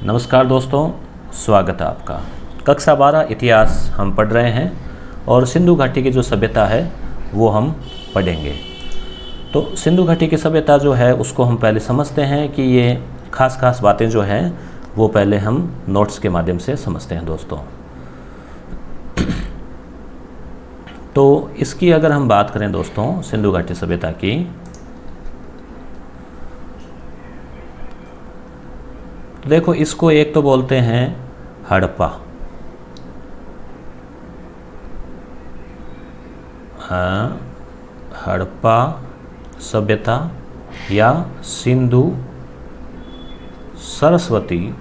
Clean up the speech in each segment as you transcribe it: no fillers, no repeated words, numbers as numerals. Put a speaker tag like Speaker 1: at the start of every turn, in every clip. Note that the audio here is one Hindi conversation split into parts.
Speaker 1: नमस्कार दोस्तों, स्वागत है आपका। कक्षा 12 इतिहास हम पढ़ रहे हैं और सिंधु घाटी की जो सभ्यता है वो हम पढ़ेंगे। तो सिंधु घाटी की सभ्यता जो है उसको हम पहले समझते हैं कि ये खास बातें जो हैं वो पहले हम नोट्स के माध्यम से समझते हैं दोस्तों। तो इसकी अगर हम बात करें दोस्तों सिंधु घाटी सभ्यता की, तो देखो इसको एक तो बोलते हैं हड़प्पा, हड़प्पा सभ्यता या सिंधु सरस्वती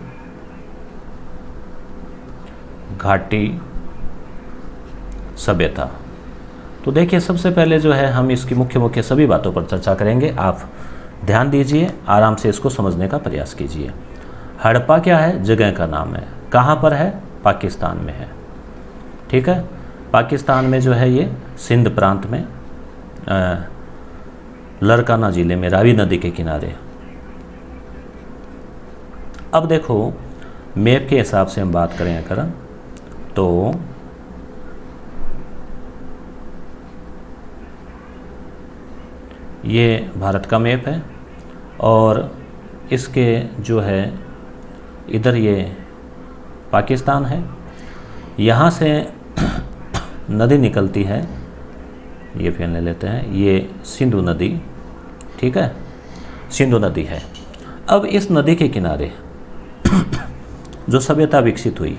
Speaker 1: घाटी सभ्यता। तो देखिए सबसे पहले जो है हम इसकी मुख्य सभी बातों पर चर्चा करेंगे। आप ध्यान दीजिए, आराम से इसको समझने का प्रयास कीजिए। हड़प्पा क्या है? जगह का नाम है। कहाँ पर है? पाकिस्तान में है। ठीक है, पाकिस्तान में जो है ये सिंध प्रांत में लरकाना ज़िले में रावी नदी के किनारे। अब देखो मैप के हिसाब से हम बात करें अगर तो ये भारत का मैप है और इसके जो है इधर ये पाकिस्तान है। यहाँ से नदी निकलती है, ये फिर ले लेते हैं, ये सिंधु नदी। ठीक है, सिंधु नदी है। अब इस नदी के किनारे जो सभ्यता विकसित हुई,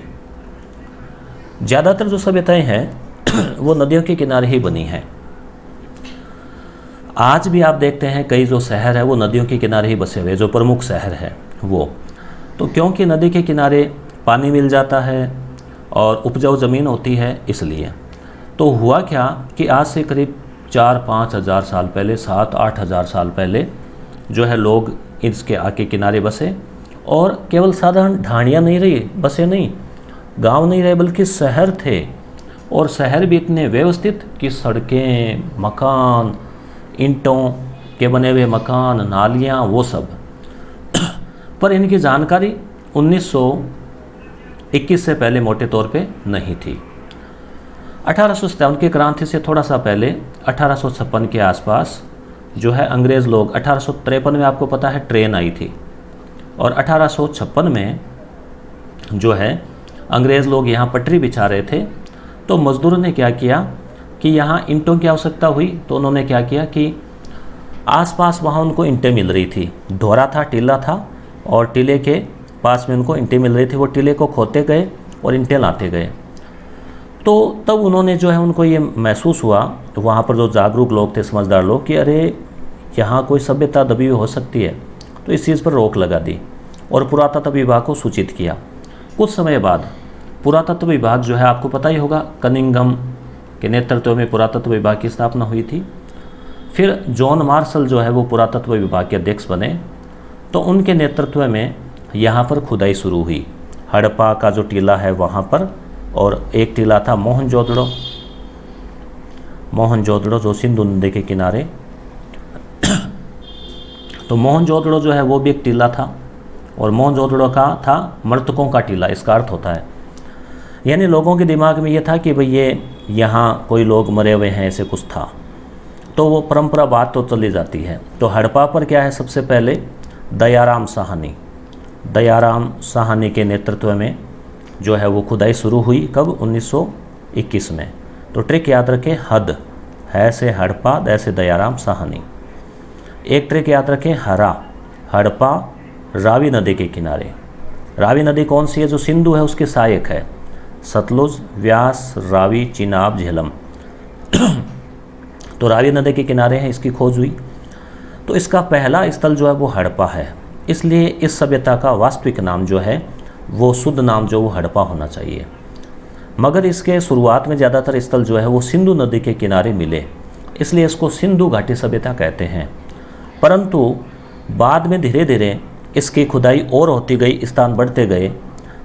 Speaker 1: ज़्यादातर जो सभ्यताएं हैं वो नदियों के किनारे ही बनी हैं। आज भी आप देखते हैं कई जो शहर है वो नदियों के किनारे ही बसे हुए, जो प्रमुख शहर है वो। तो क्योंकि नदी के किनारे पानी मिल जाता है और उपजाऊ ज़मीन होती है, इसलिए। तो हुआ क्या कि आज से करीब 4-5 हज़ार साल पहले, 7-8 हज़ार साल पहले जो है लोग इसके आके किनारे बसे और केवल साधारण ढाणियाँ नहीं रही, बसे नहीं, गांव नहीं रहे, बल्कि शहर थे। और शहर भी इतने व्यवस्थित कि सड़कें, मकान, ईंटों के बने हुए मकान, नालियाँ, वो सब। पर इनकी जानकारी 1921 से पहले मोटे तौर पे नहीं थी। 1857 की क्रांति से थोड़ा सा पहले 1856 के आसपास जो है अंग्रेज़ लोग, 1853 में आपको पता है ट्रेन आई थी और 1856 में जो है अंग्रेज़ लोग यहाँ पटरी बिछा रहे थे। तो मज़दूरों ने क्या किया कि यहाँ ईंटों की आवश्यकता हुई, तो उन्होंने क्या किया कि आसपास वहाँ उनको ईंटें मिल रही थी। ढोरा था, टीला था और टीले के पास में उनको ईंटें मिल रही थी। वो टीले को खोदते गए और ईंटें लाते गए। तो तब उन्होंने जो है उनको ये महसूस हुआ, तो वहाँ पर जो जागरूक लोग थे, समझदार लोग, कि अरे यहाँ कोई सभ्यता दबी हुई हो सकती है। तो इस चीज़ पर रोक लगा दी और पुरातत्व विभाग को सूचित किया। कुछ समय बाद पुरातत्व विभाग जो है, आपको पता ही होगा, कनिंघम के नेतृत्व में पुरातत्व विभाग की स्थापना हुई थी। फिर जॉन मार्शल जो है वो पुरातत्व विभाग के अध्यक्ष बने। तो उनके नेतृत्व में यहाँ पर खुदाई शुरू हुई, हड़प्पा का जो टीला है वहाँ पर। और एक टीला था मोहनजोदड़ो जो सिंधु नदी के किनारे। तो मोहनजोदड़ो जो है वो भी एक टीला था और मोहनजोदड़ो का था मृतकों का टीला, इसका अर्थ होता है, यानी लोगों के दिमाग में ये था कि भाई ये यहाँ कोई लोग मरे हुए हैं, ऐसे कुछ था। तो वो परंपरा बात तो चली जाती है। तो हड़प्पा पर क्या है, सबसे पहले दयाराम साहनी के नेतृत्व में जो है वो खुदाई शुरू हुई। कब? 1921 में। तो ट्रिक याद रखें, हद है से हड़प्पा, द से दयाराम साहनी। एक ट्रिक याद रखें, हड़प्पा रावी नदी के किनारे। रावी नदी कौन सी है? जो सिंधु है उसके सहायक है, सतलुज, व्यास, रावी, चिनाब, झेलम। तो रावी नदी के किनारे हैं, इसकी खोज हुई। तो इसका पहला स्थल जो है वो हड़प्पा है। इसलिए इस सभ्यता का वास्तविक नाम जो है वो शुद्ध नाम जो वो हड़प्पा होना चाहिए। मगर इसके शुरुआत में ज़्यादातर स्थल जो है वो सिंधु नदी के किनारे मिले, इसलिए इसको सिंधु घाटी सभ्यता कहते हैं। परंतु बाद में धीरे धीरे इसकी खुदाई और होती गई, स्थान बढ़ते गए।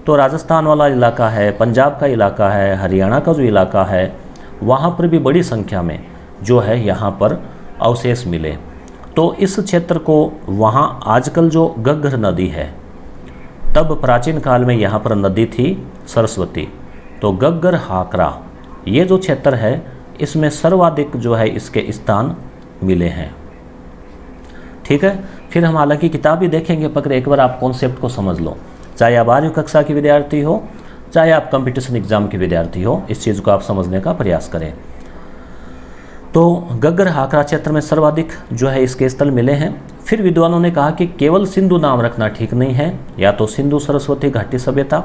Speaker 1: तो राजस्थान वाला इलाका है, पंजाब का इलाका है, हरियाणा का जो इलाका है, वहाँ पर भी बड़ी संख्या में जो है यहाँ पर अवशेष मिले। तो इस क्षेत्र को वहाँ आजकल जो घग्गर नदी है, तब प्राचीन काल में यहाँ पर नदी थी सरस्वती। तो गग्गर हाकरा ये जो क्षेत्र है इसमें सर्वाधिक जो है इसके स्थान मिले हैं। ठीक है, फिर हम हालांकि किताब भी देखेंगे, पर एक बार आप कॉन्सेप्ट को समझ लो, चाहे आप 12वीं कक्षा के विद्यार्थी हो, चाहे आप कंपटीशन एग्जाम के विद्यार्थी हो, इस चीज़ को आप समझने का प्रयास करें। तो गग्गर हाकरा क्षेत्र में सर्वाधिक जो है इसके स्थल मिले हैं। फिर विद्वानों ने कहा कि केवल सिंधु नाम रखना ठीक नहीं है, या तो सिंधु सरस्वती घाटी सभ्यता,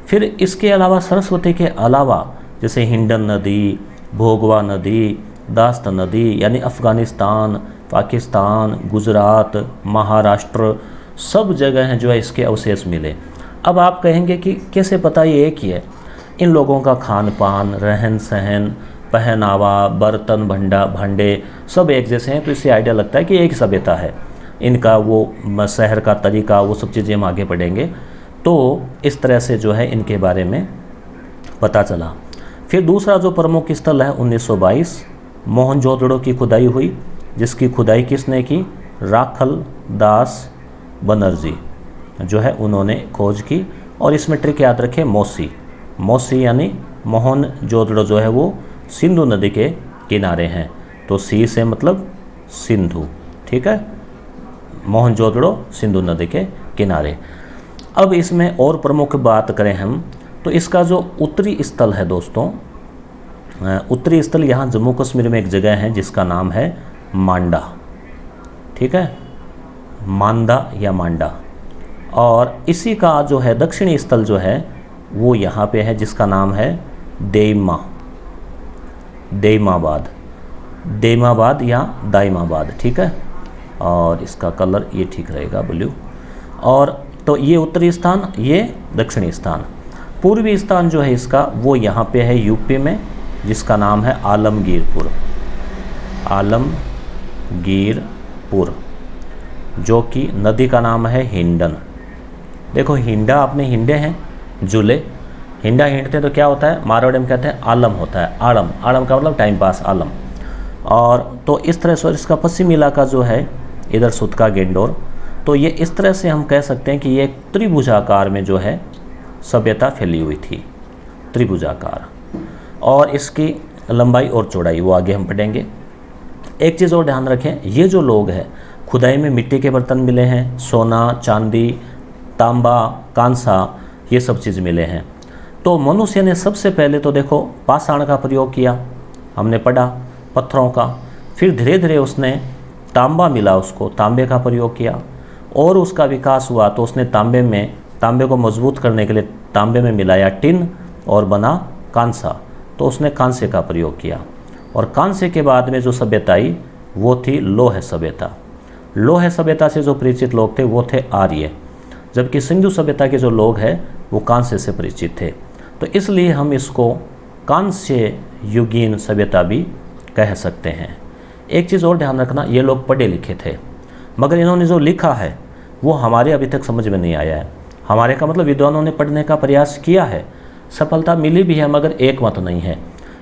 Speaker 1: फिर इसके अलावा सरस्वती के अलावा जैसे हिंडन नदी, भोगवा नदी, दास्त नदी, यानी अफ़गानिस्तान, पाकिस्तान, गुजरात, महाराष्ट्र, सब जगह हैं जो है इसके अवशेष मिले। अब आप कहेंगे कि कैसे पता ये एक ही है? इन लोगों का खान पान, रहन सहन, पहनावा, बर्तन भांडे सब एक जैसे हैं, तो इससे आइडिया लगता है कि एक सभ्यता है। इनका वो शहर का तरीका, वो सब चीज़ें हम आगे पढ़ेंगे। तो इस तरह से जो है इनके बारे में पता चला। फिर दूसरा जो प्रमुख स्थल है 1922 मोहनजोदड़ो की खुदाई हुई, जिसकी खुदाई किसने की? राखल दास बनर्जी जो है उन्होंने खोज की। और इसमें ट्रिक याद रखें, मौसी यानी मोहनजोदड़ो जो है वो सिंधु नदी के किनारे हैं, तो सी से मतलब सिंधु। ठीक है, मोहनजोदड़ो सिंधु नदी के किनारे। अब इसमें और प्रमुख बात करें हम, तो इसका जो उत्तरी स्थल है दोस्तों, उत्तरी स्थल यहाँ जम्मू कश्मीर में एक जगह है जिसका नाम है मांडा। ठीक है, मांदा या मांडा। और इसी का जो है दक्षिणी स्थल जो है वो यहाँ पे है, जिसका नाम है देमाबाद या दाइमाबाद। ठीक है, और इसका कलर ये ठीक रहेगा, ब्लू। और तो ये उत्तरी स्थान, ये दक्षिणी स्थान। पूर्वी स्थान जो है इसका वो यहाँ पे है यूपी में, जिसका नाम है आलमगीरपुर, जो कि नदी का नाम है हिंडन। देखो हिंडा, आपने हिंडे हैं झूले, हिंडा हिंडते तो क्या होता है, मारवाड़ी में कहते हैं आलम होता है, आलम का मतलब टाइम पास, आलम। और तो इस तरह से इसका पश्चिमी इलाका जो है इधर सुतका गेंडोर, तो ये इस तरह से हम कह सकते हैं कि ये एक त्रिभुजाकार में जो है सभ्यता फैली हुई थी, त्रिभुजाकार। और इसकी लंबाई और चौड़ाई वो आगे हम पढ़ेंगे। एक चीज़ और ध्यान रखें, ये जो लोग हैं खुदाई में मिट्टी के बर्तन मिले हैं, सोना, चांदी, तांबा, कांसा, ये सब चीज़ मिले हैं। तो मनुष्य ने सबसे पहले तो देखो पाषाण का प्रयोग किया, हमने पढ़ा, पत्थरों का। फिर धीरे धीरे उसने तांबा मिला, उसको तांबे का प्रयोग किया और उसका विकास हुआ। तो उसने तांबे को मजबूत करने के लिए तांबे में मिलाया टिन और बना कांसा, तो उसने कांसे का प्रयोग किया। और कांसे के बाद में जो सभ्यता आई वो थी लोह सभ्यता। लोह सभ्यता से जो परिचित लोग थे वो थे आर्य, जबकि सिंधु सभ्यता के जो लोग हैं वो कांसे से परिचित थे। तो इसलिए हम इसको कांस्य युगीन सभ्यता भी कह सकते हैं। एक चीज़ और ध्यान रखना, ये लोग पढ़े लिखे थे, मगर इन्होंने जो लिखा है वो हमारे अभी तक समझ में नहीं आया है। हमारे का मतलब विद्वानों ने पढ़ने का प्रयास किया है, सफलता मिली भी है, मगर एक मत नहीं है।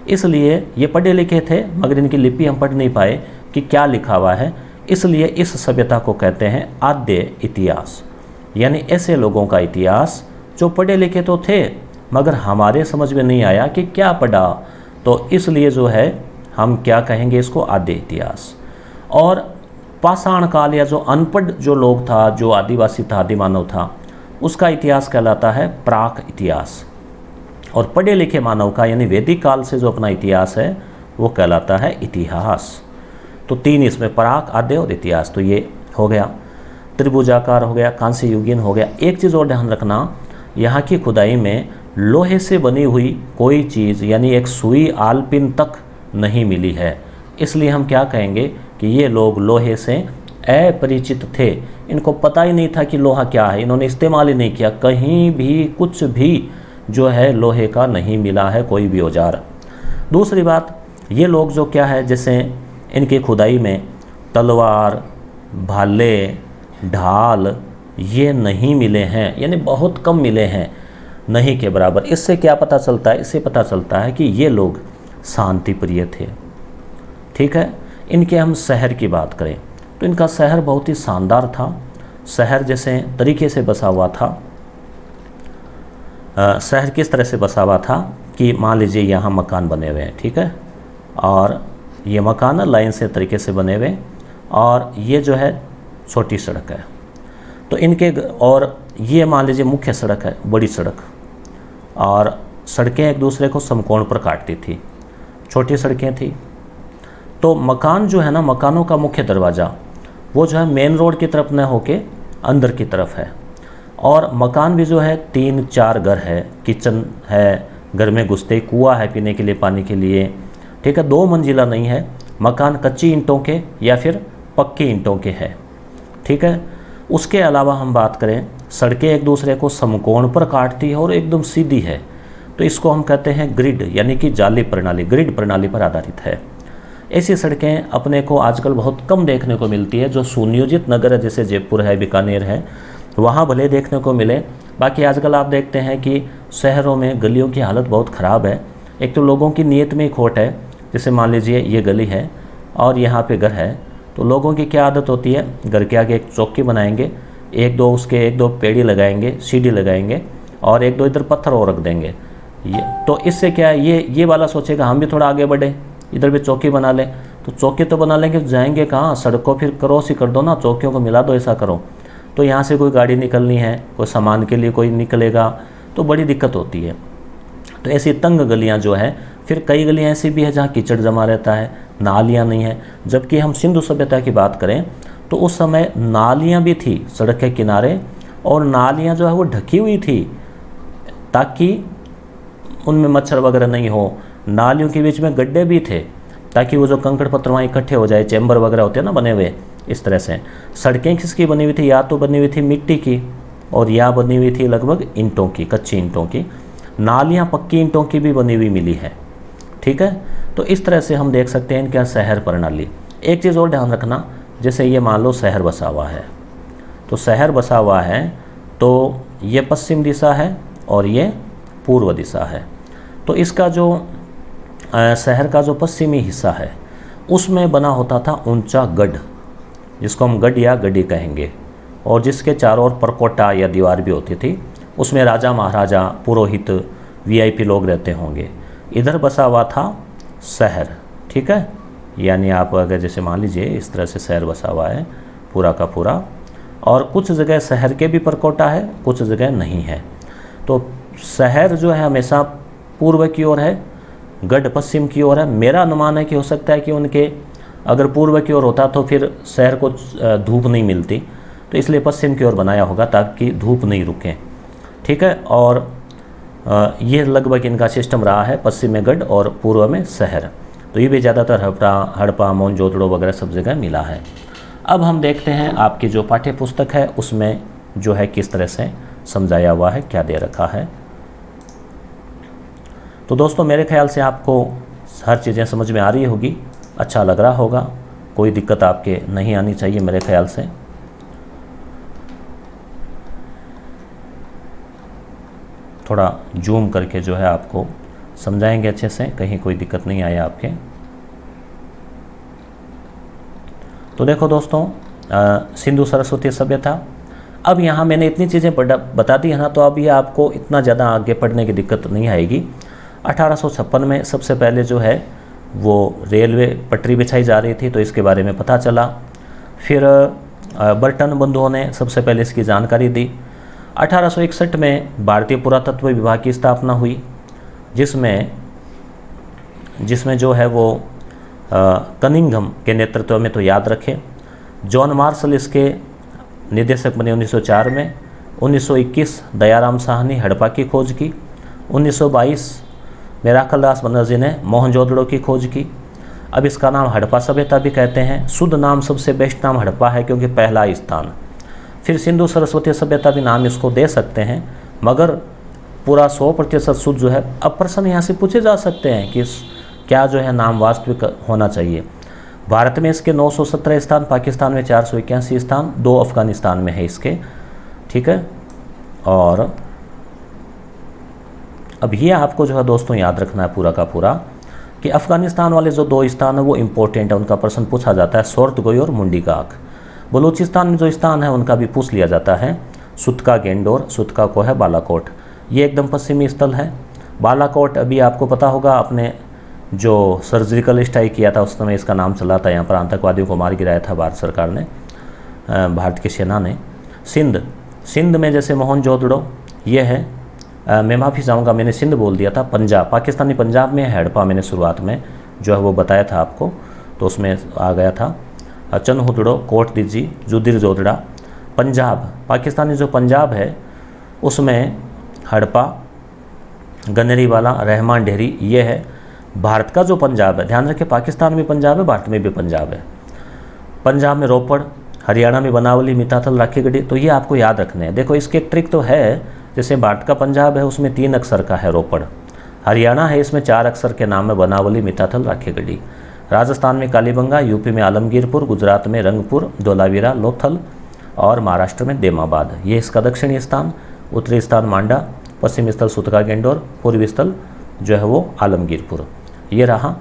Speaker 1: इसलिए ये पढ़े लिखे थे मगर इनकी लिपि हम पढ़ नहीं पाए कि क्या लिखा हुआ है। इसलिए इस सभ्यता को कहते हैं आद्य इतिहास, यानी ऐसे लोगों का इतिहास जो पढ़े लिखे तो थे मगर हमारे समझ में नहीं आया कि क्या पढ़ा, तो इसलिए जो है हम क्या कहेंगे इसको आद्य इतिहास। और पाषाण काल या जो अनपढ़ जो लोग था, जो आदिवासी था, आदिमानव था, उसका इतिहास कहलाता है प्राक इतिहास। और पढ़े लिखे मानव का यानी वैदिक काल से जो अपना इतिहास है वो कहलाता है इतिहास। तो तीन इसमें, प्राक, आद्य और इतिहास। तो ये हो गया, त्रिभुजाकार हो गया, कांस्य युगीन हो गया। एक चीज़ और ध्यान रखना, यहाँ की खुदाई में लोहे से बनी हुई कोई चीज़ यानी एक सुई, आलपिन तक नहीं मिली है। इसलिए हम क्या कहेंगे कि ये लोग लोहे से अपरिचित थे, इनको पता ही नहीं था कि लोहा क्या है, इन्होंने इस्तेमाल ही नहीं किया, कहीं भी कुछ भी जो है लोहे का नहीं मिला है कोई भी औजार। दूसरी बात, ये लोग जो क्या है, जैसे इनकी खुदाई में तलवार, भाले, ढाल ये नहीं मिले हैं, यानी बहुत कम मिले हैं, नहीं के बराबर। इससे क्या पता चलता है? इससे पता चलता है कि ये लोग शांति प्रिय थे। ठीक है, इनके हम शहर की बात करें तो इनका शहर बहुत ही शानदार था। शहर जैसे तरीके से बसा हुआ था, शहर किस तरह से बसा हुआ था कि मान लीजिए यहाँ मकान बने हुए हैं, ठीक है, और ये मकान लाइन से तरीके से बने हुए, और ये जो है छोटी सड़क है, तो इनके, और ये मान लीजिए मुख्य सड़क है, बड़ी सड़क, और सड़कें एक दूसरे को समकोण पर काटती थी, छोटी सड़कें थी। तो मकान जो है ना, मकानों का मुख्य दरवाज़ा वो जो है मेन रोड की तरफ न होके अंदर की तरफ है, और मकान भी जो है 3-4 घर है, किचन है, घर में घुसते ही कुआं है पीने के लिए, पानी के लिए, ठीक है। 2 मंजिला नहीं है, मकान कच्ची ईंटों के या फिर पक्की ईंटों के है, ठीक है। उसके अलावा हम बात करें, सड़कें एक दूसरे को समकोण पर काटती है और एकदम सीधी है, तो इसको हम कहते हैं ग्रिड, यानी कि जाली प्रणाली, ग्रिड प्रणाली पर आधारित है। ऐसी सड़कें अपने को आजकल बहुत कम देखने को मिलती है। जो सुनियोजित नगर है, जैसे जयपुर है, बीकानेर है, वहाँ भले देखने को मिले, बाकी आजकल आप देखते हैं कि शहरों में गलियों की हालत बहुत ख़राब है। एक तो लोगों की नीयत में ही खोट है, जैसे मान लीजिए ये गली है और यहाँ पे घर है, तो लोगों की क्या आदत होती है, घर के आगे एक चौकी बनाएंगे, एक दो पेड़ी लगाएंगे, सीढ़ी लगाएंगे, और 1-2 इधर पत्थर और रख देंगे। ये तो इससे क्या है, ये वाला सोचेगा हम भी थोड़ा आगे बढ़े, इधर भी चौकी बना लें, तो चौकी तो बना लेंगे, जाएंगे कहाँ, सड़कों फिर क्रॉस ही कर दो ना, चौकियों को मिला दो, ऐसा करो। तो यहाँ से कोई गाड़ी निकलनी है, कोई सामान के लिए कोई निकलेगा, तो बड़ी दिक्कत होती है। तो ऐसी तंग गलियाँ जो है, फिर कई गलियाँ ऐसी भी है जहाँ कीचड़ जमा रहता है, नालियाँ नहीं है। जबकि हम सिंधु सभ्यता की बात करें तो उस समय नालियाँ भी थी सड़क के किनारे, और नालियाँ जो है वो ढकी हुई थी ताकि उनमें मच्छर वगैरह नहीं हो। नालियों के बीच में गड्ढे भी थे ताकि वो जो कंकड़ पत्थर वहाँ इकट्ठे हो जाए, चैम्बर वगैरह होते हैं ना बने हुए, इस तरह से। सड़कें किसकी बनी हुई थी, या तो बनी हुई थी मिट्टी की, और या बनी हुई थी लगभग ईंटों की, कच्ची ईंटों की। नालियाँ पक्की ईंटों की भी बनी हुई मिली है, ठीक है। तो इस तरह से हम देख सकते हैं इनका शहर प्रणाली। एक चीज़ और ध्यान रखना, जैसे ये मान लो शहर बसा हुआ है, तो शहर बसा हुआ है तो ये पश्चिम दिशा है और ये पूर्व दिशा है। तो इसका जो शहर का जो पश्चिमी हिस्सा है उसमें बना होता था ऊंचा गढ़, जिसको हम गढ़ या गढ़ी कहेंगे, और जिसके चारों ओर परकोटा या दीवार भी होती थी। उसमें राजा महाराजा, पुरोहित, वीआईपी लोग रहते होंगे। इधर बसा हुआ था शहर, ठीक है, यानी आप अगर जैसे मान लीजिए इस तरह से शहर बसा हुआ है पूरा का पूरा, और कुछ जगह शहर के भी परकोटा है, कुछ जगह नहीं है। तो शहर जो है हमेशा पूर्व की ओर है, गढ़ पश्चिम की ओर है। मेरा अनुमान है कि हो सकता है कि उनके अगर पूर्व की ओर होता तो फिर शहर को धूप नहीं मिलती, तो इसलिए पश्चिम की ओर बनाया होगा ताकि धूप नहीं रुके, ठीक है। और ये लगभग इनका सिस्टम रहा है, पश्चिम में गढ़ और पूर्व में शहर। तो ये भी ज़्यादातर हड़प्पा, मोहनजोदड़ो वगैरह सब जगह मिला है। अब हम देखते हैं आपकी जो पाठ्य पुस्तक है उसमें जो है किस तरह से समझाया हुआ है, क्या दे रखा है। तो दोस्तों मेरे ख्याल से आपको हर चीज़ें समझ में आ रही होगी, अच्छा लग रहा होगा, कोई दिक्कत आपके नहीं आनी चाहिए मेरे ख्याल से। थोड़ा जूम करके जो है आपको समझाएंगे अच्छे से, कहीं कोई दिक्कत नहीं आए आपके। तो देखो दोस्तों, सिंधु सरस्वती सभ्यता, अब यहाँ मैंने इतनी चीज़ें बता दी है ना, तो अब ये आपको इतना ज़्यादा आगे पढ़ने की दिक्कत नहीं आएगी। 1856 में सबसे पहले जो है वो रेलवे पटरी बिछाई जा रही थी, तो इसके बारे में पता चला। फिर बर्टन बंधुओं ने सबसे पहले इसकी जानकारी दी। 1861 में भारतीय पुरातत्व विभाग की स्थापना हुई, जिसमें जो है वो कनिंघम के नेतृत्व में, तो याद रखें। जॉन मार्शल इसके निदेशक बने 1904 में। 1921 दयाराम शाह ने हड़प्पा की खोज की। 1922 मेराकल दास बनर्जी ने मोहनजोदड़ो की खोज की। अब इसका नाम हड़प्पा सभ्यता भी कहते हैं। शुद्ध नाम, सबसे बेस्ट नाम हड़प्पा है क्योंकि पहला स्थान। फिर सिंधु सरस्वती सभ्यता भी नाम इसको दे सकते हैं, मगर पूरा 100% शुद्ध जो है। अब प्रश्न यहाँ से पूछे जा सकते हैं कि क्या जो है नाम वास्तविक होना चाहिए। भारत में इसके 917 स्थान, पाकिस्तान में 481 स्थान, 2 अफगानिस्तान में है इसके, ठीक है। और अब ये आपको जो है दोस्तों याद रखना है पूरा का पूरा कि अफ़गानिस्तान वाले जो 2 स्थान है वो इम्पोर्टेंट है, उनका प्रश्न पूछा जाता है, सोर्तगोई और मुंडीगाक। बलूचिस्तान में जो स्थान है उनका भी पूछ लिया जाता है, सुतका गेंडोर, सुतका को है बालाकोट। ये एकदम पश्चिमी स्थल है। बालाकोट अभी आपको पता होगा, आपने जो सर्जिकल स्ट्राइक किया था उस समय इसका नाम चला था, यहाँ पर आतंकवादियों को मार गिराया था भारत सरकार ने, भारत की सेना ने। सिंध में जैसे मोहनजोदड़ो ये है, मैं माफ़ी चाहूँगा मैंने सिंध बोल दिया था, पंजाब, पाकिस्तानी पंजाब में हड़प्पा मैंने शुरुआत में जो है वो बताया था आपको, तो उसमें आ गया था। चनहुदड़ो, कोट दीजी, जुदिर जोदड़ा। पंजाब, पाकिस्तानी जो पंजाब है उसमें हड़प्पा, गनरीवाला, रहमान डेहरी ये है। भारत का जो पंजाब है, ध्यान रखें पाकिस्तान में पंजाब है, भारत में भी पंजाब है। पंजाब में रोपड़, हरियाणा में बनावली, मिताथल, राखीगढ़ी, तो ये आपको याद रखने हैं। देखो इसके ट्रिक तो है, जैसे भारत का पंजाब है उसमें 3 अक्षर का है रोपड़, हरियाणा है इसमें 4 अक्षर के नाम है बनावली, मिताथल, राखीगढ़ी। राजस्थान में कालीबंगा, यूपी में आलमगीरपुर, गुजरात में रंगपुर, धोलावीरा, लोथल और महाराष्ट्र में देमाबाद। ये इसका दक्षिणी स्थान, उत्तरी स्थान मांडा, पश्चिमी स्थल सुतका गेंडोर, पूर्वी स्थल जो है वो आलमगीरपुर। ये रहा।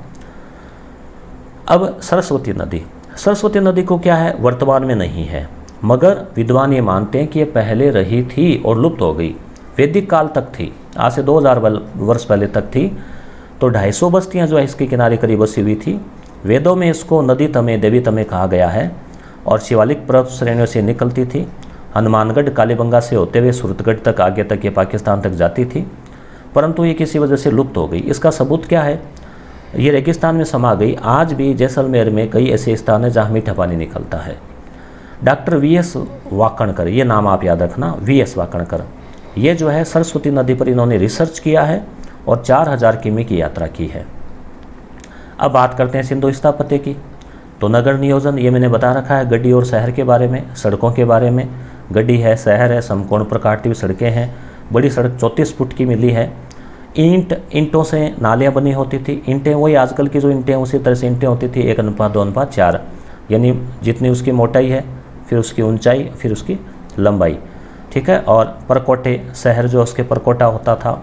Speaker 1: अब सरस्वती नदी, सरस्वती नदी को क्या है, वर्तमान में नहीं है, मगर विद्वान ये मानते हैं कि ये पहले रही थी और लुप्त हो गई। वैदिक काल तक थी, आज से 2000 वर्ष पहले तक थी, तो 250 बस्तियाँ जो है इसके किनारे करीब बसी हुई थी। वेदों में इसको नदी तमे, देवी तमे कहा गया है और शिवालिक पर्वत श्रेणियों से निकलती थी। हनुमानगढ़, कालीबंगा से होते हुए सूरतगढ़ तक, आगे तक ये पाकिस्तान तक जाती थी, परंतु ये किसी वजह से लुप्त हो गई। इसका सबूत क्या है, ये रेगिस्तान में समा गई। आज भी जैसलमेर में कई ऐसे स्थान हैं जहाँ मीठा पानी निकलता है। Doctor VS. वाकणकर, ये नाम आप याद रखना, वी.एस. वाकणकर, ये जो है सरस्वती नदी पर इन्होंने रिसर्च किया है और 4000 किमी की यात्रा की है। अब बात करते हैं सिंधु स्थापत्य की। तो नगर नियोजन, ये मैंने बता रखा है, गड्डी और शहर के बारे में, सड़कों के बारे में। गड्डी है, शहर है, समकोण प्रकार की सड़कें हैं। बड़ी सड़क 34 फुट की मिली है। ईंटों से नालियाँ बनी होती थी। ईंटें वही आजकल की जो ईंटें उसी तरह से ईंटें होती थी, 1:2:4, यानी जितनी उसकी मोटाई है फिर उसकी ऊंचाई फिर उसकी लंबाई, ठीक है। और परकोटे, शहर जो उसके परकोटा होता था।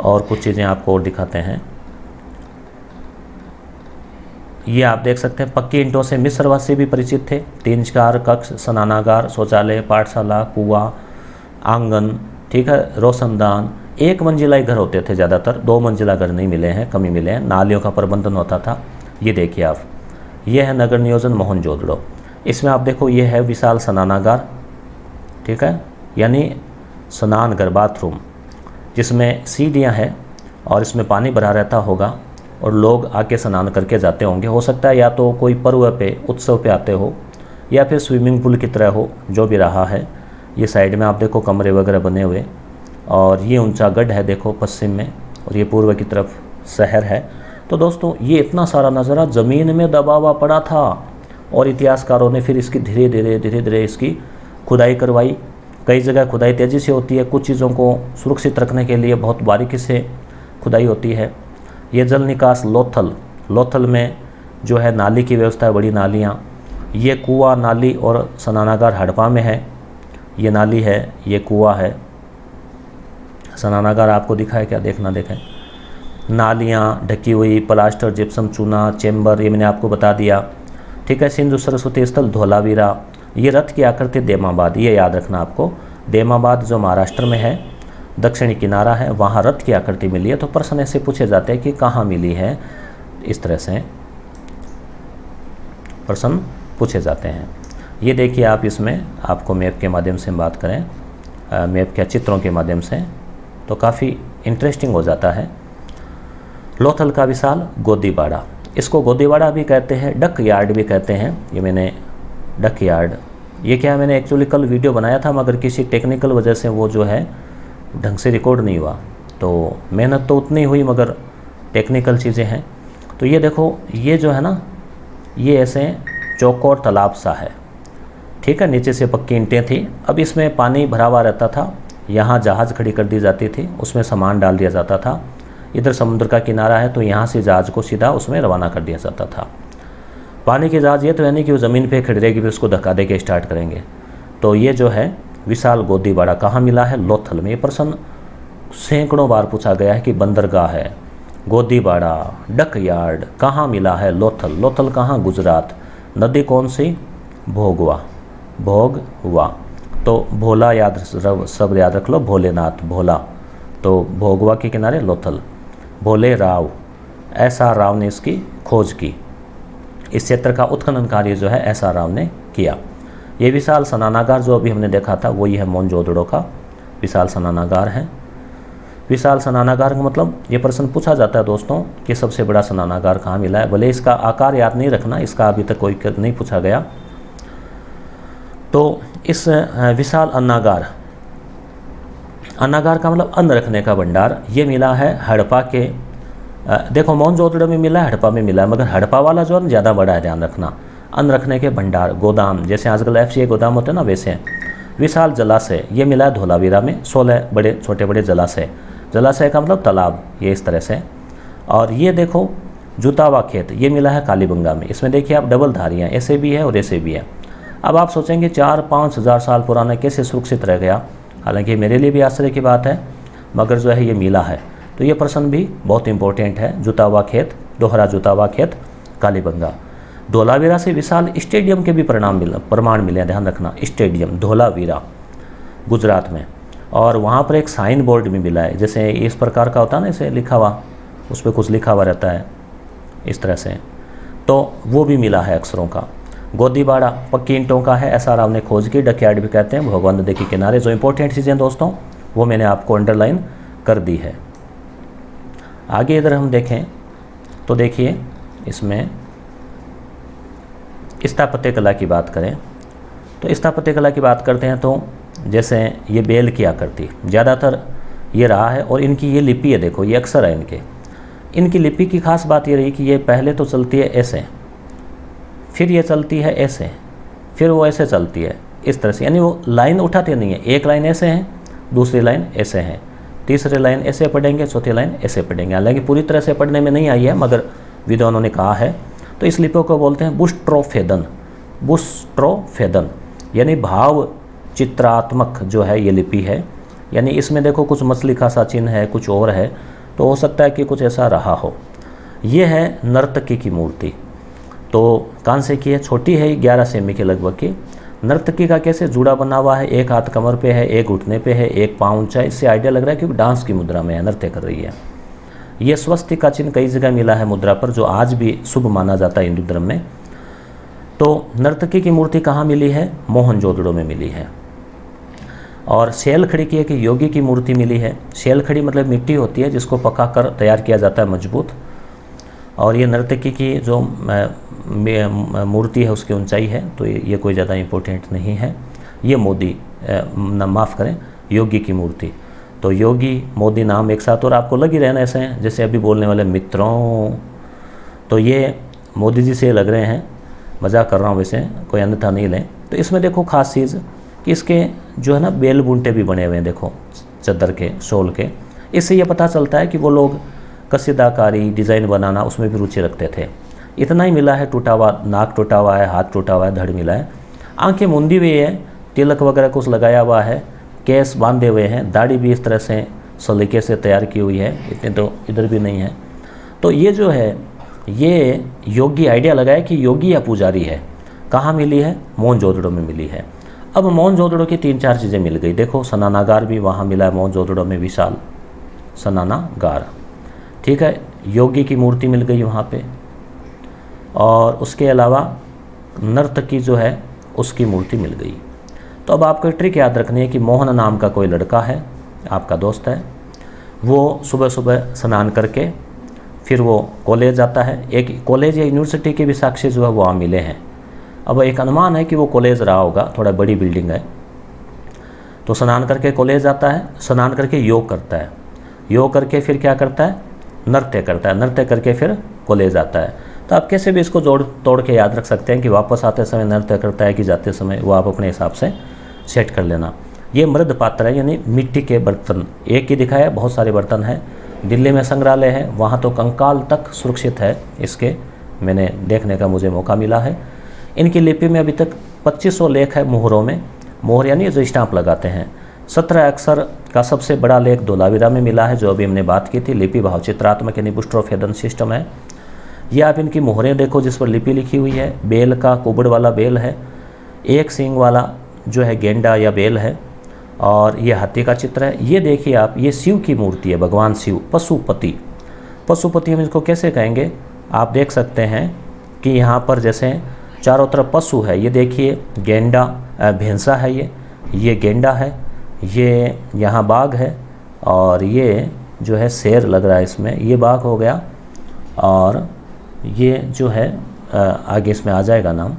Speaker 1: और कुछ चीज़ें आपको और दिखाते हैं। ये आप देख सकते हैं, पक्की ईंटों से मिस्रवासी भी परिचित थे। 3 4 कक्ष, स्नानागार, शौचालय, पाठशाला, कुआं, आंगन, ठीक है, रोशनदान। 1 मंजिला ही घर होते थे ज़्यादातर, 2 मंजिला घर नहीं मिले हैं, कमी मिले हैं। नालियों का प्रबंधन होता था। ये देखिए आप, ये है नगर नियोजन मोहनजोदड़ो। इसमें आप देखो, ये है विशाल स्नानागार, ठीक है, यानी स्नानघर, बाथरूम, जिसमें सीढ़ियाँ हैं और इसमें पानी भरा रहता होगा और लोग आके स्नान करके जाते होंगे। हो सकता है या तो कोई पर्व पे, उत्सव पे आते हो, या फिर स्विमिंग पूल की तरह हो, जो भी रहा है। ये साइड में आप देखो कमरे वगैरह बने हुए, और ये ऊंचा गढ़ है देखो पश्चिम में, और ये पूर्व की तरफ शहर है। तो दोस्तों ये इतना सारा नज़ारा ज़मीन में दबा हुआ पड़ा था, और इतिहासकारों ने फिर इसकी धीरे धीरे इसकी खुदाई करवाई। कई जगह खुदाई तेज़ी से होती है, कुछ चीज़ों को सुरक्षित रखने के लिए बहुत बारीकी से खुदाई होती है। ये जल निकास लोथल में जो है नाली की व्यवस्था है, बड़ी नालियाँ। ये कुआं, नाली और स्नानागार हड़प्पा में है। ये नाली है, ये कुआं है। स्नानागार आपको दिखा है क्या, देखना देखें। नालियाँ ढकी हुई, प्लास्टर, जिप्सम, चूना, चेम्बर, ये मैंने आपको बता दिया, ठीक है। सिंधु सरस्वती स्थल धोलावीरा। ये रथ की आकृति देमाबाद, ये याद रखना आपको। देमाबाद जो महाराष्ट्र में है, दक्षिणी किनारा है, वहाँ रथ की आकृति मिली है। तो प्रश्न ऐसे पूछे जाते हैं कि कहाँ मिली है, इस तरह से प्रश्न पूछे जाते हैं। ये देखिए आप, इसमें आपको मैप के माध्यम से बात करें, मैप के चित्रों के माध्यम से, तो काफ़ी इंटरेस्टिंग हो जाता है। लोथल का विशाल गोदीबाड़ा, इसको गोदीबाड़ा भी कहते हैं, डक यार्ड भी कहते हैं। ये मैंने डक यार्ड, ये क्या है, मैंने एक्चुअली कल वीडियो बनाया था, मगर किसी टेक्निकल वजह से वो जो है ढंग से रिकॉर्ड नहीं हुआ। तो मेहनत तो उतनी हुई, मगर टेक्निकल चीज़ें हैं। तो ये देखो, ये जो है ना, ये ऐसे चौकोर तालाब सा है, ठीक है। नीचे से पक्की ईंटें थी। अब इसमें पानी भरा हुआ रहता था। यहाँ जहाज़ खड़ी कर दी जाती थी, उसमें सामान डाल दिया जाता था। इधर समुद्र का किनारा है, तो यहाँ से जहाज़ को सीधा उसमें रवाना कर दिया जाता था। पानी की जहाज़ ये तो है नहीं कि वो ज़मीन पे खड़ी रहेगी फिर उसको धक्का दे के स्टार्ट करेंगे। तो ये जो है विशाल गोदीबाड़ा कहाँ मिला है, लोथल में। ये प्रश्न सैकड़ों बार पूछा गया है कि बंदरगाह है, गोदीबाड़ा, डक यार्ड कहाँ मिला है, लोथल। लोथल कहाँ, गुजरात। नदी कौन सी, भोगवा। तो भोला याद शब्द याद रख लो, भोलेनाथ, भोला, तो भोगवा के किनारे लोथल, भोले राव, एस.आर. राव ने इसकी खोज की। इस क्षेत्र का उत्खनन कार्य जो है एस.आर. राव ने किया। ये विशाल स्नानागार जो अभी हमने देखा था वही है मोहनजोदड़ो का विशाल स्नानागार है। विशाल स्नानागार का मतलब ये प्रश्न पूछा जाता है दोस्तों कि सबसे बड़ा स्नानागार कहाँ मिला है। भले इसका आकार याद नहीं रखना, इसका अभी तक कोई नहीं पूछा गया। तो इस विशाल अन्नागार, अन्नागार का मतलब अन्न रखने का भंडार, ये मिला है हड़प्पा के, देखो मोहनजोदड़ो में मिला है, हड़प्पा में मिला है, मगर हड़प्पा वाला जो है ज़्यादा बड़ा है, ध्यान रखना। अन्न रखने के भंडार, गोदाम, जैसे आजकल FCA गोदाम होते हैं ना वैसे। विशाल जलाशय, ये मिला है धोलावीरा में, 16 बड़े छोटे बड़े जलाशय, जलाशय का मतलब तालाब, ये इस तरह से। और ये देखो जुतावा खेत, ये मिला है कालीबंगा में। इसमें देखिए आप डबल धारियाँ, ऐसे भी है और ऐसे भी है। अब आप सोचेंगे 4-5 हज़ार साल पुराना कैसे सुरक्षित रह गया, हालांकि मेरे लिए भी आश्चर्य की बात है, मगर जो है ये मिला है। तो ये प्रश्न भी बहुत इंपॉर्टेंट है। जुतावा खेत, दोहरा जुतावा खेत, कालीबंगा। धोलावीरा से विशाल स्टेडियम के भी प्रमाण मिले, ध्यान रखना, स्टेडियम धोलावीरा गुजरात में। और वहाँ पर एक साइन बोर्ड भी मिला है, जैसे इस प्रकार का होता है ना, इसे लिखा हुआ, उस पर कुछ लिखा हुआ रहता है इस तरह से, तो वो भी मिला है अक्षरों का। गोदीबाड़ा पक्की ईंटों का है, एस.आर. राव ने खोज की। डकयार्ड भी कहते हैं, भगवान नदी के किनारे। जो इंपॉर्टेंट चीज़ें दोस्तों वो मैंने आपको अंडरलाइन कर दी है। आगे इधर हम देखें तो देखिए इसमें स्थापत्य कला की बात करें तो स्थापत्य कला की बात करते हैं तो जैसे ये बेल की आकृति ज़्यादातर ये रहा है, और इनकी ये लिपि है, देखो ये अक्षर है इनकी लिपि की खास बात ये रही कि ये पहले तो चलती है ऐसे, फिर ये चलती है ऐसे, फिर वो ऐसे चलती है इस तरह से, यानी वो लाइन उठाते नहीं है। एक लाइन ऐसे है, दूसरी लाइन ऐसे है, तीसरी लाइन ऐसे पढ़ेंगे, चौथी लाइन ऐसे पढ़ेंगे। हालांकि पूरी तरह से पढ़ने में नहीं आई है, मगर विद्वानों ने कहा है। तो इस लिपि को बोलते हैं बुस्ट्रोफेदन। बुस्ट्रोफेदन यानी भाव चित्रात्मक जो है ये लिपि है। यानी इसमें देखो कुछ मछली का सा चिन्ह है, कुछ और है, तो हो सकता है कि कुछ ऐसा रहा हो। ये है नर्तकी की मूर्ति, तो कांसे की है, छोटी है, 11 सेमी के लगभग की। नर्तकी का कैसे जुड़ा बना हुआ है, एक हाथ कमर पे है, एक घुटने पे है, एक पाँव ऊंचा है। इससे आइडिया लग रहा है कि डांस की मुद्रा में है, नृत्य कर रही है। ये स्वस्तिक का चिन्ह कई जगह मिला है मुद्रा पर, जो आज भी शुभ माना जाता है हिंदू धर्म में। तो नर्तकी की मूर्ति कहाँ मिली है? मोहनजोदड़ो में मिली है। और शैलखड़ी की एक योगी की मूर्ति मिली है। शैलखड़ी मतलब मिट्टी होती है जिसको पका कर तैयार किया जाता है मजबूत। और ये नर्तकी की जो मूर्ति है उसकी ऊंचाई है, तो ये कोई ज़्यादा इम्पोर्टेंट नहीं है। ये मोदी माफ़ करें, योगी की मूर्ति। तो योगी मोदी नाम एक साथ और आपको लग ही रहना ऐसे हैं जैसे अभी बोलने वाले मित्रों। तो ये मोदी जी से लग रहे हैं, मजाक कर रहा हूँ वैसे, कोई अन्यथा नहीं लें। तो इसमें देखो खास चीज़ कि इसके जो है ना बेल बुंटे भी बने हुए हैं, देखो चद्दर के, शॉल के। इससे ये पता चलता है कि वो लोग कसीदाकारी, डिज़ाइन बनाना उसमें भी रुचि रखते थे। इतना ही मिला है, टूटा हुआ नाक टूटा हुआ है, हाथ टूटा हुआ है, धड़ मिला है, आंखें मुंदी हुई है, तिलक वगैरह कुछ लगाया हुआ है, केस बांधे हुए हैं, दाढ़ी भी इस तरह से सलीके से तैयार की हुई है, इतने तो इधर भी नहीं है। तो ये जो है ये योगी आइडिया लगाया कि योगी या पुजारी है। कहाँ मिली है? मोहनजोदड़ो में मिली है। अब मोहनजोदड़ो की 3-4 चीज़ें मिल गई। देखो स्नानागार भी वहाँ मिला है मोहनजोदड़ो में, विशाल स्नानागार, ठीक है। योगी की मूर्ति मिल गई वहाँ पे, और उसके अलावा नर्तकी जो है उसकी मूर्ति मिल गई। तो अब आपको ट्रिक याद रखनी है कि मोहन नाम का कोई लड़का है, आपका दोस्त है, वो सुबह सुबह स्नान करके फिर वो कॉलेज जाता है। एक कॉलेज या यूनिवर्सिटी के भी साक्ष्य जो है वो वहाँ मिले हैं। अब एक अनुमान है कि वो कॉलेज रहा होगा, थोड़ा बड़ी बिल्डिंग है। तो स्नान करके कॉलेज जाता है, स्नान करके योग करता है, योग करके फिर क्या करता है? नृत्य करता है, नृत्य करके फिर कॉलेज आता है। तो आप कैसे भी इसको जोड़ तोड़ के याद रख सकते हैं कि वापस आते समय नृत्य करता है कि जाते समय, वो आप अपने हिसाब से सेट कर लेना। ये मृद पात्र है, यानी मिट्टी के बर्तन। एक ही दिखाया, बहुत सारे बर्तन हैं। दिल्ली में संग्रहालय है, वहाँ तो कंकाल तक सुरक्षित है इसके, मैंने देखने का मुझे मौका मिला है। इनकी लिपि में अभी तक 2500 लेख है मोहरों में। मोहर यानी जो स्टाम्प लगाते हैं। 17 अक्षर का सबसे बड़ा लेख धोलावीरा में मिला है, जो अभी हमने बात की थी। लिपि भाव चित्रात्मक यानी बुस्ट्रोफेदन सिस्टम है। ये आप इनकी मोहरें देखो जिस पर लिपि लिखी हुई है। बेल का कुबड़ वाला बेल है, एक सींग वाला जो है गेंडा या बेल है और ये हाथी का चित्र है। ये देखिए आप, ये शिव की मूर्ति है, भगवान शिव पशुपति। पशुपति हम इसको कैसे कहेंगे, आप देख सकते हैं कि यहाँ पर जैसे चारों तरफ पशु है। ये देखिए गेंडा भैंसा है, ये गेंडा है, ये यहाँ बाघ है और ये जो है शेर लग रहा है इसमें, ये बाघ हो गया और ये जो है आगे इसमें आ जाएगा नाम।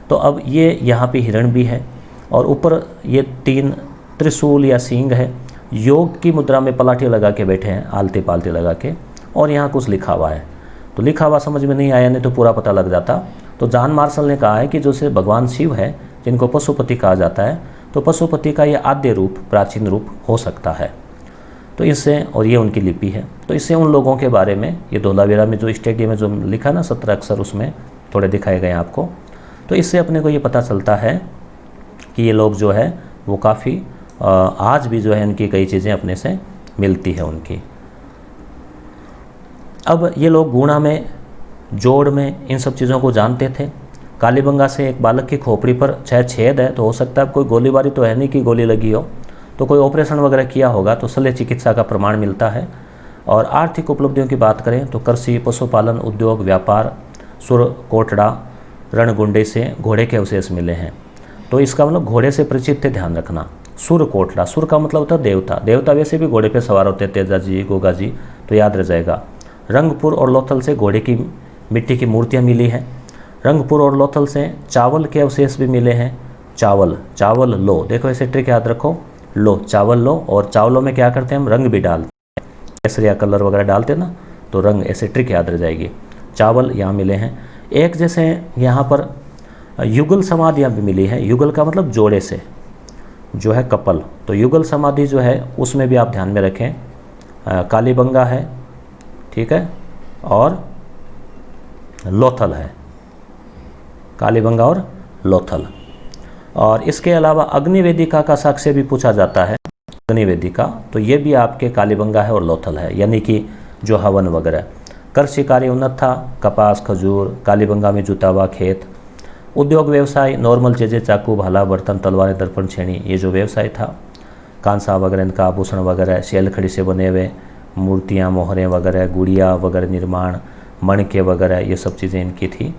Speaker 1: तो अब ये यहाँ पे हिरण भी है और ऊपर ये 3 त्रिशूल या सींग है। योग की मुद्रा में पलाटे लगा के बैठे हैं, आलते पालते लगा के, और यहाँ कुछ लिखा हुआ है। तो लिखा हुआ समझ में नहीं आया, नहीं तो पूरा पता लग जाता। तो जॉन मार्शल ने कहा है कि जो से भगवान शिव है जिनको पशुपति कहा जाता है, तो पशुपति का ये आद्य रूप, प्राचीन रूप हो सकता है। तो इससे, और ये उनकी लिपि है, तो इससे उन लोगों के बारे में, ये धोलावीरा में जो स्टेडियम में जो लिखा ना 17 अक्षर, उसमें थोड़े दिखाए गए आपको। तो इससे अपने को ये पता चलता है कि ये लोग जो है वो काफ़ी आज भी जो है इनकी कई चीज़ें अपने से मिलती है उनकी। अब ये लोग गुणा में, जोड़ में, इन सब चीज़ों को जानते थे। कालीबंगा से एक बालक की खोपड़ी पर 6 छेद है, तो हो सकता है कोई गोलीबारी तो है नहीं कि गोली लगी हो, तो कोई ऑपरेशन वगैरह किया होगा, तो शल्य चिकित्सा का प्रमाण मिलता है। और आर्थिक उपलब्धियों की बात करें तो कृषि, पशुपालन, उद्योग, व्यापार, सुर कोटड़ा, रणगुंडे से घोड़े के अवशेष मिले हैं। तो इसका मतलब घोड़े से परिचित थे, ध्यान रखना। सुर कोटड़ा, सुर का मतलब होता है देवता, देवता वैसे भी घोड़े पे सवार होते, तेजा जी, गोगा जी, तो याद रह जाएगा। रंगपुर और लोथल से घोड़े की मिट्टी की मूर्तियाँ मिली हैं। रंगपुर और लोथल से चावल के अवशेष भी मिले हैं। चावल, चावल लो, देखो ऐसे ट्रिक याद रखो, लो चावल लो, और चावलों में क्या करते हैं हम, रंग भी डालते हैं, केसरिया कलर वगैरह डालते हैं ना, तो रंग, ऐसे ट्रिक याद रह जाएगी। चावल यहाँ मिले हैं। एक जैसे यहाँ पर युगल समाधियाँ भी मिली है। युगल का मतलब जोड़े से, जो है कपल, तो युगल समाधि जो है उसमें भी आप ध्यान में रखें। कालीबंगा है, ठीक है, और लोथल है, कालीबंगा और लोथल। और इसके अलावा अग्निवेदिका का साक्ष्य भी पूछा जाता है, अग्निवेदिका, तो ये भी आपके कालीबंगा है और लोथल है, यानी कि जो हवन वगैरह। कृषि कार्य उन्नत था, कपास, खजूर, कालीबंगा में जुता हुआ खेत। उद्योग व्यवसाय, नॉर्मल चीज़ें, चाकू, भाला, बर्तन, तलवारें, दर्पण, छेनी, ये जो व्यवसाय था। कांसा वगैरह, इनका आभूषण वगैरह, शैलखड़ी से बने हुए मूर्तियाँ, मोहरें वगैरह, गुड़िया वगैरह निर्माण, मणके वगैरह, ये सब चीज़ें इनकी थी।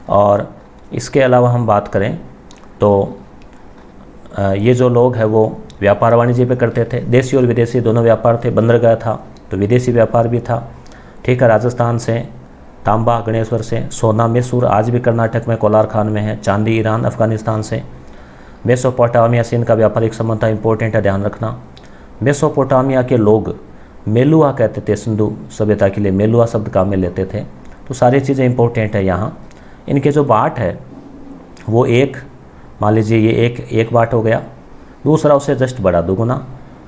Speaker 1: और इसके अलावा हम बात करें तो ये जो लोग हैं वो व्यापार वाणिज्य पे करते थे, देशी और विदेशी दोनों व्यापार थे। बंदरगाह था तो विदेशी व्यापार भी था, ठीक है। राजस्थान से तांबा, गणेश्वर से सोना, मैसूर आज भी कर्नाटक में कोलार खान में है। चांदी ईरान, अफगानिस्तान से। मेसोपोटामिया से इनका व्यापारिक संबंध था, इंपॉर्टेंट है, ध्यान रखना। मेसोपोटामिया के लोग मेलुआ कहते थे, सिंधु सभ्यता के लिए मेलुआ शब्द काम में लेते थे। तो सारी चीज़ें इंपॉर्टेंट है यहाँ। इनके जो बाट है वो एक, मान लीजिए ये एक बाट हो गया, दूसरा उससे जस्ट बड़ा 2 गुना,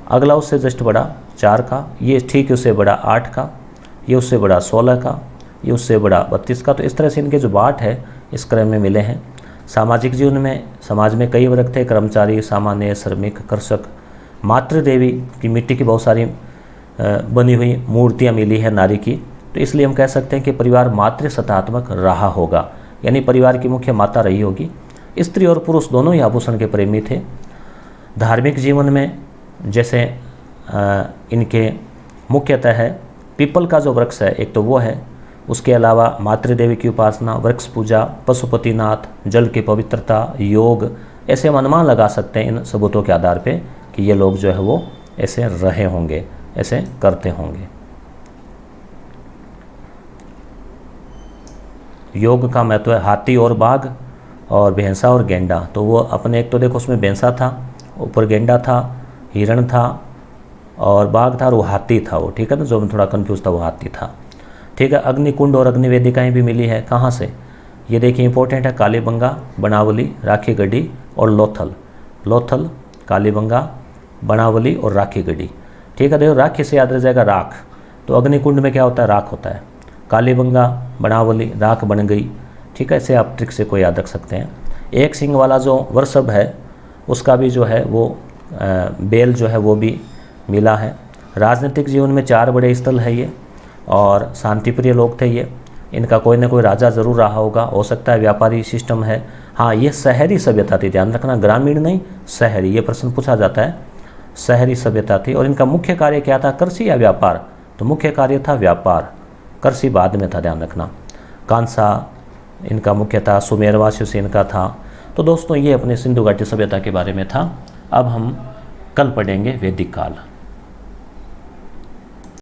Speaker 1: अगला उससे जस्ट बड़ा 4 का, ये ठीक उससे बड़ा 8 का, ये उससे बड़ा 16 का, ये उससे बड़ा 32 का। तो इस तरह से इनके जो बाट है इस क्रम में मिले हैं। सामाजिक जीवन में, समाज में कई वर्ग थे, कर्मचारी, सामान्य, श्रमिक, कृषक। मातृदेवी की मिट्टी की बहुत सारी बनी हुई मूर्तियाँ मिली है नारी की, तो इसलिए हम कह सकते हैं कि परिवार मातृसत्तात्मक रहा होगा, यानी परिवार की मुख्य माता रही होगी। स्त्री और पुरुष दोनों ही आभूषण के प्रेमी थे। धार्मिक जीवन में जैसे इनके मुख्यतः है पीपल का जो वृक्ष है एक तो वो है, उसके अलावा मातृदेवी की उपासना, वृक्ष पूजा, पशुपतिनाथ, जल की पवित्रता, योग, ऐसे हम अनुमान लगा सकते हैं इन सबूतों के आधार पे कि ये लोग जो है वो ऐसे रहे होंगे, ऐसे करते होंगे। योग का महत्व है। हाथी और बाघ और भैंसा और गेंडा, तो वो अपने, एक तो देखो उसमें भैंसा था, ऊपर गेंडा था, हिरण था और बाघ था और वो हाथी था वो, ठीक है ना, जो मैं थोड़ा कंफ्यूज था वो हाथी था, ठीक है। अग्निकुंड और अग्निवेदिकाएँ भी मिली है, कहाँ से, ये देखिए इंपॉर्टेंट है। कालीबंगा, बनावली, राखीगढ़ी और लोथल। लोथल, कालीबंगा, बनावली और राखीगढ़ी, ठीक है। देखो राखी से याद रह जाएगा राख, तो अग्निकुंड में क्या होता है, राख होता है। कालीबंगा, बनावली, राख बन गई, ठीक है। ऐसे आप ट्रिक से कोई याद रख सकते हैं। एक सिंग वाला जो वृषभ है उसका भी जो है वो बेल जो है वो भी मिला है। राजनीतिक जीवन में 4 बड़े स्थल है ये, और शांतिप्रिय लोग थे ये। इनका कोई ना कोई राजा ज़रूर रहा होगा, हो सकता है व्यापारी सिस्टम है, हाँ, ये शहरी सभ्यता थी, ध्यान रखना, ग्रामीण नहीं, शहरी, ये प्रश्न पूछा जाता है। शहरी सभ्यता थी। और इनका मुख्य कार्य क्या था, कृषि या व्यापार? तो मुख्य कार्य था व्यापार, कृषि बाद में था, ध्यान रखना। कांसा इनका मुख्य था, सुमेरवासियों से इनका था। तो दोस्तों ये अपने सिंधु घाटी सभ्यता के बारे में था। अब हम कल पढ़ेंगे वैदिक काल।